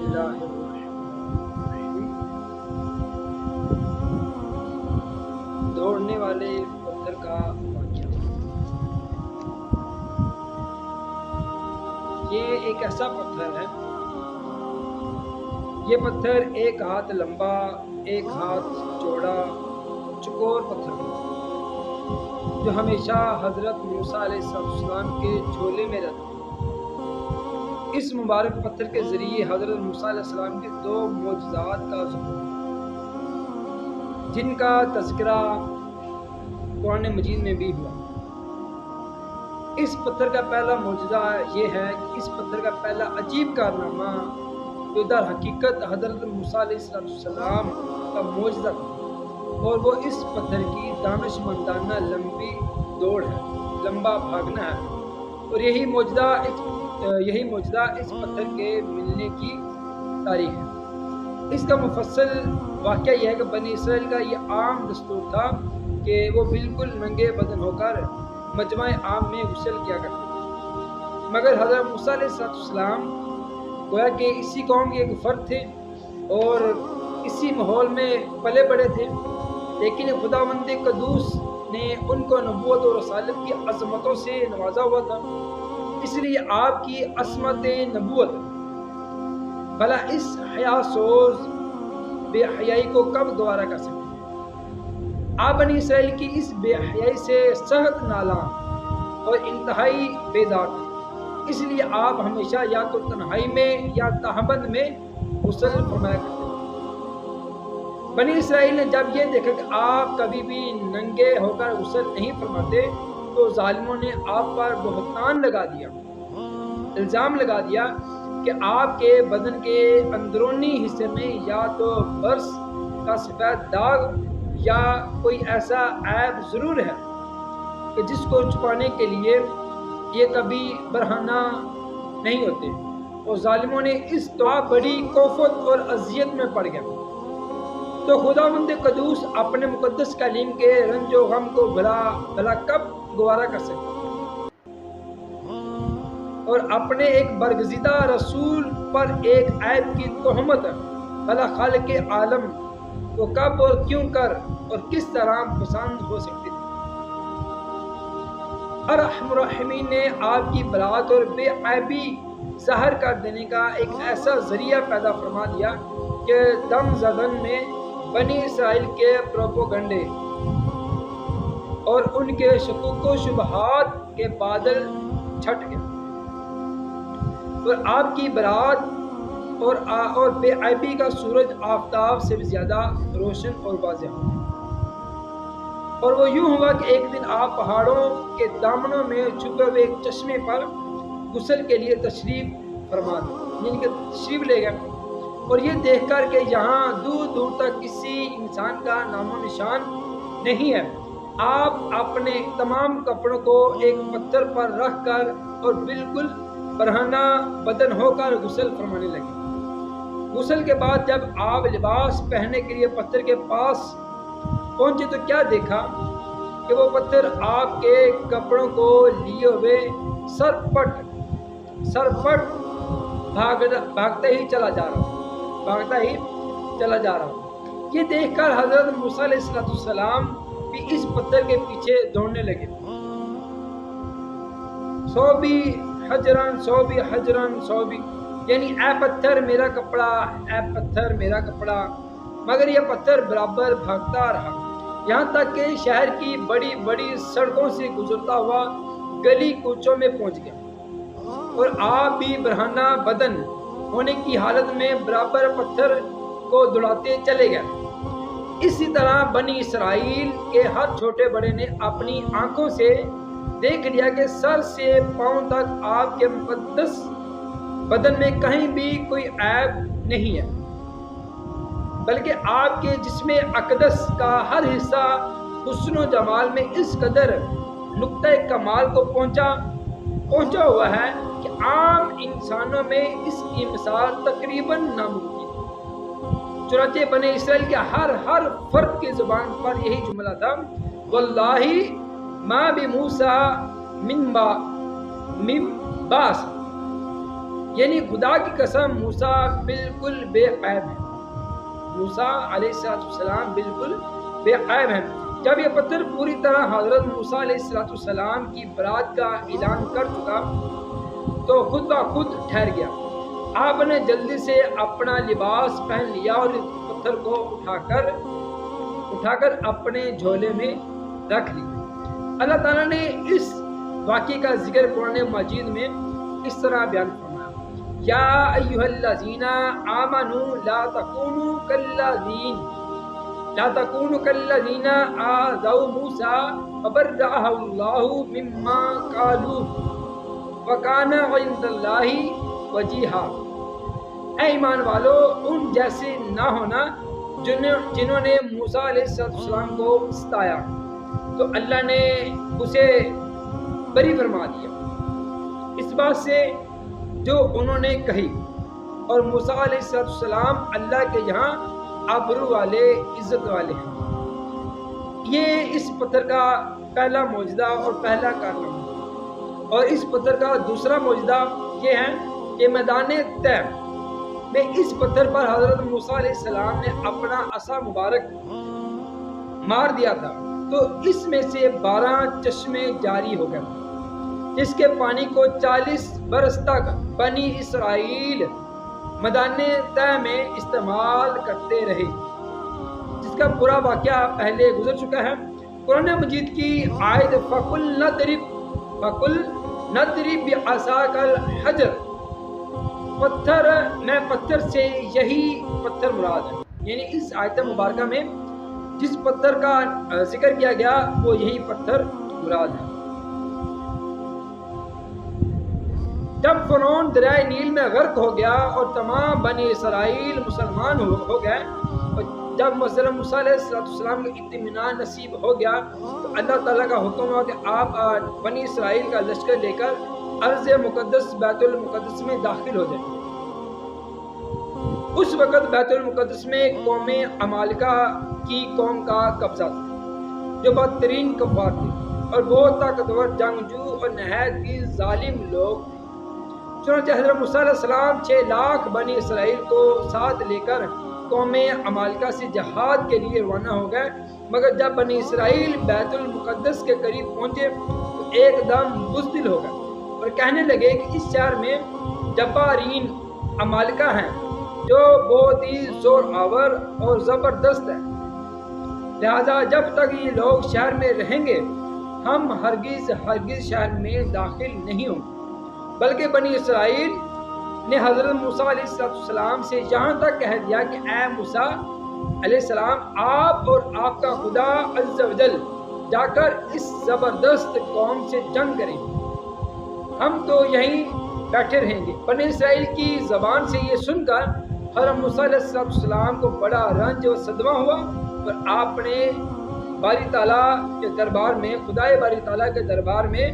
اللہ الرحمن الرحیم۔ دوڑنے والے پتھر کا واقعہ۔ یہ ایک ایسا پتھر ہے، یہ پتھر ایک ہاتھ لمبا ایک ہاتھ چوڑا چکور پتھر ہے جو ہمیشہ حضرت موسیٰ علیہ السلام کے جھولے میں رہتا ہے۔ اس مبارک پتھر کے ذریعے حضرت موسیٰ علیہ السلام کے 2 معجزات کا ظہور جن کا تذکرہ قرآن مجید میں بھی ہوا۔ اس پتھر کا پہلا معجزہ یہ ہے کہ اس پتھر کا پہلا عجیب کارنامہ جو در حقیقت حضرت موسیٰ علیہ السلام کا معجزہ تھا، اور وہ اس پتھر کی دانش مندانہ لمبی دوڑ ہے، لمبا بھاگنا ہے، اور یہی معجزہ اس پتھر کے ملنے کی تاریخ ہے۔ اس کا مفصل واقعہ یہ ہے کہ بنی اسرائیل کا یہ عام دستور تھا کہ وہ بالکل ننگے بدن ہو کر مجمع عام میں غسل کیا کرتے تھے، مگر حضرت موسیٰ علیہ السلام گویا کہ اسی قوم کے ایک فرد تھے اور اسی ماحول میں پلے بڑے تھے، لیکن خداوند قدوس نے ان کو نبوت اور رسالت کی عظمتوں سے نوازا ہوا تھا، اس لیے آپ کی عصمت نبوت بھلا اس حیا سوز بے حیائی کو کب گوارا کر سکتے ہیں؟ آپ بنی اسرائیل کی اس بے حیائی سے سخت نالاں اور انتہائی بیزار تھے، اس لیے آپ ہمیشہ یا تو تنہائی میں یا تہبند میں غسل فرمایا کرتے تھے۔ بنی اسرائیل نے جب یہ دیکھا کہ آپ کبھی بھی ننگے ہو کر غسل نہیں فرماتے تو ظالموں نے آپ پر بہتان لگا دیا، الزام لگا دیا کہ آپ کے بدن کے اندرونی حصے میں یا تو برس کا سفید داغ یا کوئی ایسا عیب ضرور ہے کہ جس کو چھپانے کے لیے یہ کبھی برہنہ نہیں ہوتے، اور ظالموں نے اس طرح بڑی کوفت اور اذیت میں پڑ گئے تو خداوند قدوس اپنے مقدس کلیم کے رنج و غم کو بھلا کب گوارا کر سکتے، اور اپنے ایک برگزیدہ رسول پر ایک عیب کی تہمت بھلا خالق عالم کو کب اور کیوں کر اور کس طرح پسند ہو سکتی تھی۔ ارحم الراحمین نے آپ کی برات اور بے عیبی ظاہر کر دینے کا ایک ایسا ذریعہ پیدا فرما دیا کہ دم زدن میں بنی اسرائیل کے پروپوگنڈے اور ان کے شکوک و شبہات کے بادل چھٹ گئے، اور آپ کی برات اور بے عیبی کا سورج آفتاب سے بھی زیادہ روشن اور واضح ہو۔ اور وہ یوں ہوا کہ ایک دن آپ پہاڑوں کے دامنوں میں چھپے ہوئے ایک چشمے پر غسل کے لیے تشریف فرما دے، یعنی کہ تشریف لے گئے، اور یہ دیکھ کر کہ یہاں دور دور تک کسی انسان کا نام و نشان نہیں ہے، آپ اپنے تمام کپڑوں کو ایک پتھر پر رکھ کر اور بالکل برہنہ بدن ہو کر غسل فرمانے لگے۔ غسل کے بعد جب آپ لباس پہننے کے لیے پتھر کے پاس پہنچے تو کیا دیکھا کہ وہ پتھر آپ کے کپڑوں کو لیے ہوئے سرپٹ بھاگتا ہی چلا جا رہا ہوں۔ یہ دیکھ کر حضرت موسیٰ علیہ السلام بھی اس پتھر کے پیچھے دوڑنے لگے۔ صوبی حجرن، یعنی اے پتھر میرا کپڑا، اے پتھر میرا کپڑا، مگر یہ پتھر برابر بھاگتا رہا، یہاں تک کہ شہر کی بڑی بڑی سڑکوں سے گزرتا ہوا گلی کوچوں میں پہنچ گیا، اور آپ بھی برہنہ بدن ہونے کی حالت میں برابر پتھر کو دوڑاتے چلے گئے۔ اسی طرح بنی اسرائیل کے ہر چھوٹے بڑے نے اپنی آنکھوں سے دیکھ لیا کہ سر سے پاؤں تک آپ کے مقدس بدن میں کہیں بھی کوئی عیب نہیں ہے، بلکہ آپ کے جسم اقدس کا ہر حصہ حسن و جمال میں اس قدر نقطۂ کمال کو پہنچا ہوا ہے کہ عام انسانوں میں اس کی مثال تقریباً ناممکن۔ چنانچہ بنی اسرائیل کے ہر فرد کی زبان پر یہی جملہ تھا، واللہ ما بموسیٰ من باس، یعنی خدا کی قسم موسیٰ بالکل بے عیب ہے، موسیٰ علیہ السلام بالکل بے عیب ہیں۔ جب یہ پتھر پوری طرح حضرت موسیٰ علیہ السلام کی برات کا اعلان کر چکا تو خود بخود ٹھہر گیا۔ آپ نے جلدی سے اپنا لباس پہن لیا اور اس پتھر کو اٹھا کر اپنے جھولے میں رکھ لیا۔ اللہ تعالیٰ نے اس واقعے کا ذکر قرآن مجید میں اس طرح بیان فرمایا: یا ایھا الذین آمنوا لا تکونوا کالذین آذوا موسیٰ فبرأہ اللہ مما قالوا وکان عند اللہ وجیہا۔ اے ایمان والو، ان جیسے نہ ہونا جنہوں نے موسیٰ علیہ السلام کو ستایا تو اللہ نے اسے بری فرما دیا اس بات سے جو انہوں نے کہی، اور موسیٰ علیہ السلام اللہ کے یہاں آبرو والے، عزت والے ہیں۔ یہ اس پتھر کا پہلا معجزہ اور پہلا کارنامہ، اور اس پتھر کا دوسرا معجزہ یہ ہے کہ میدان طے میں اس پتھر پر حضرت موسیٰ علیہ السلام نے اپنا عصا مبارک مار دیا تھا تو اس میں سے 12 چشمے جاری ہو گئے، جس کے پانی کو 40 برس تک بنی اسرائیل میدان طے میں استعمال کرتے رہے، جس کا پورا واقعہ پہلے گزر چکا ہے۔ قرآن مجید کی آیت فَقُلْ نَضْرِبْ بِعَصَاكَ الْحَجَرَ، پتھر سے یہی پتھر مراد ہے، یعنی اس آیت مبارکہ میں جس پتھر کا ذکر کیا گیا وہ یہی پتھر مراد ہے۔ جب فرعون دریائے نیل میں غرق ہو گیا اور تمام بنی اسرائیل مسلمان ہو گئے، اور جب مثلا موسیٰ علیہ السلام کو اطمینان نصیب ہو گیا تو اللہ تعالیٰ کا حکم ہوا کہ آپ بنی اسرائیل کا لشکر لے کر ارض مقدس بیت المقدس میں داخل ہو جائیں۔ اس وقت بیت المقدس میں قوم عمالقہ کی قوم کا قبضہ تھا، جو بدترین کفار تھے اور بہت طاقتور جنگجو اور نہایت ہی ظالم لوگ تھے۔ چنانچہ حضرت موسیٰ علیہ السلام 6 لاکھ بنی اسرائیل کو ساتھ لے کر قوم عمالقہ سے جہاد کے لیے روانہ ہو گئے، مگر جب بنی اسرائیل بیت المقدس کے قریب پہنچے تو ایک دم بزدل ہو گئے اور کہنے لگے کہ اس شہر میں جبارین عمالقہ ہیں جو بہت ہی زور آور اور زبردست ہیں، لہذا جب تک یہ لوگ شہر میں رہیں گے ہم ہرگز شہر میں داخل نہیں ہوں گے۔ بلکہ بنی اسرائیل نے حضرت موسیٰ علیہ السلام سے یہاں تک کہہ دیا کہ اے موسیٰ علیہ السلام، آپ اور آپ کا خدا عز و جل جا کر اس زبردست قوم سے جنگ کریں، ہم تو یہیں بیٹھے رہیں گے۔ بنی اسرائیل کی زبان سے یہ سن کر حضرت موسیٰ علیہ السلام کو بڑا رنج و صدمہ ہوا، اور آپ نے باری تعالیٰ کے دربار میں، خدائے باری تعالیٰ کے دربار میں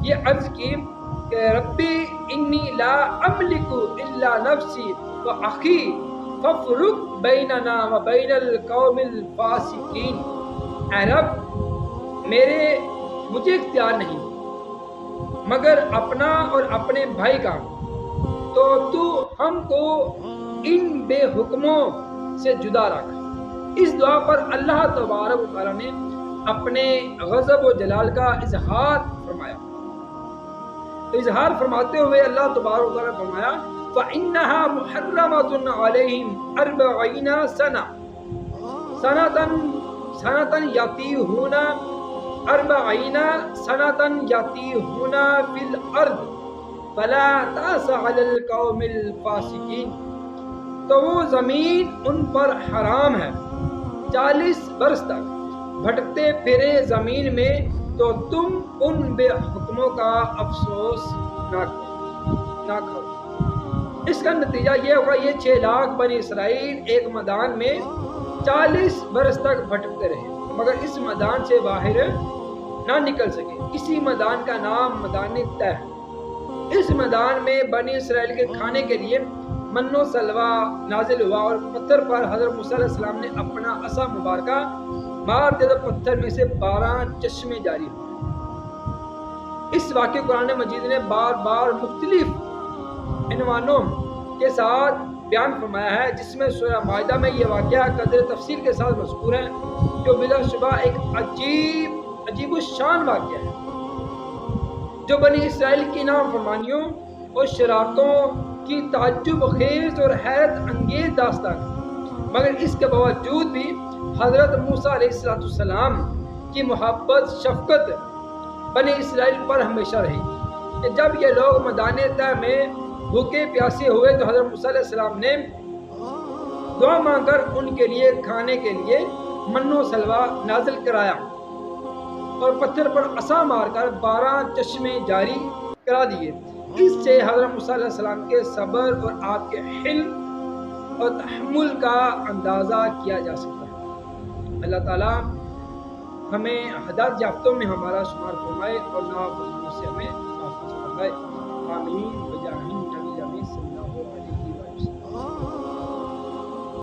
یہ عرض کی کہ ربی انی لا املک الا نفسی و اخی فافرق بیننا و بین القوم الفاسقین۔ اے رب، مجھے اختیار نہیں مگر اپنا اور اپنے بھائی کا، تو ہم کو ان بے حکموں سے جدا رکھ۔ اس دعا پر اللہ تبارک و تعالیٰ نے اپنے غضب و جلال کا اظہار فرمایا۔ اظہار فرماتے ہوئے اللہ تبارک و تعالیٰ نے فرمایا فَإِنَّهَا مُحَرَّمَةٌ عَلَيْهِمْ 40 سَنَةً يَتِيهُونَ 40 سَنَةً يَتِيهُونَ فِي الْأَرْضِ فَلَا تَأْسَ عَلَى الْقَوْمِ الْفَاسِقِينَ۔ تو وہ زمین ان پر حرام ہے 40 برس تک بھٹکتے پھرے زمین میں، تو تم ان بے حکموں کا افسوس نہ کرو۔ اس کا نتیجہ یہ ہوگا یہ 6 لاکھ بنی اسرائیل ایک میدان میں 40 برس تک بھٹکتے رہے مگر اس میدان سے باہر نہ نکل سکے۔ اسی میدان کا نام میدان طے ہے۔ اس میدان میں بنی اسرائیل کے کھانے کے لیے من و سلوہ نازل ہوا اور پتھر پر حضرت موسیٰ علیہ السلام نے اپنا عصا مبارکہ مار دیا تو پتھر میں سے 12 چشمے جاری ہوئے۔ اس واقعے قرآن مجید نے بار بار مختلف عنوانوں کے ساتھ بیان فرمایا ہے، جس میں سورہ مائدہ میں یہ واقعہ قدر تفصیل کے ساتھ مذکور ہے، جو بلا شبہ ایک عجیب الشان واقعہ ہے، جو بنی اسرائیل کی نافرمانیوں اور شرارتوں کی تعجب خیز اور حیرت انگیز داستان ہے۔ مگر اس کے باوجود بھی حضرت موسیٰ علیہ السلام کی محبت شفقت بنی اسرائیل پر ہمیشہ رہی کہ جب یہ لوگ میدان طے میں بھوکے پیاسے ہوئے تو حضرت موسیٰ علیہ السلام نے دعا مانگ کر ان کے لیے کھانے کے لیے من و سلوہ نازل کرایا اور پتھر پر عصا مار کر 12 چشمے جاری کرا دیے۔ اس سے حضرت موسیٰ علیہ السلام کے صبر اور آپ کے حلم اور تحمل کا اندازہ کیا جا سکتا ہے۔ اللہ تعالیٰ ہمیں ہدایت یافتوں میں ہمارا شمار فرمائے اور نافرمانیوں سے ہمیں محفوظ فرمائے۔ آمین۔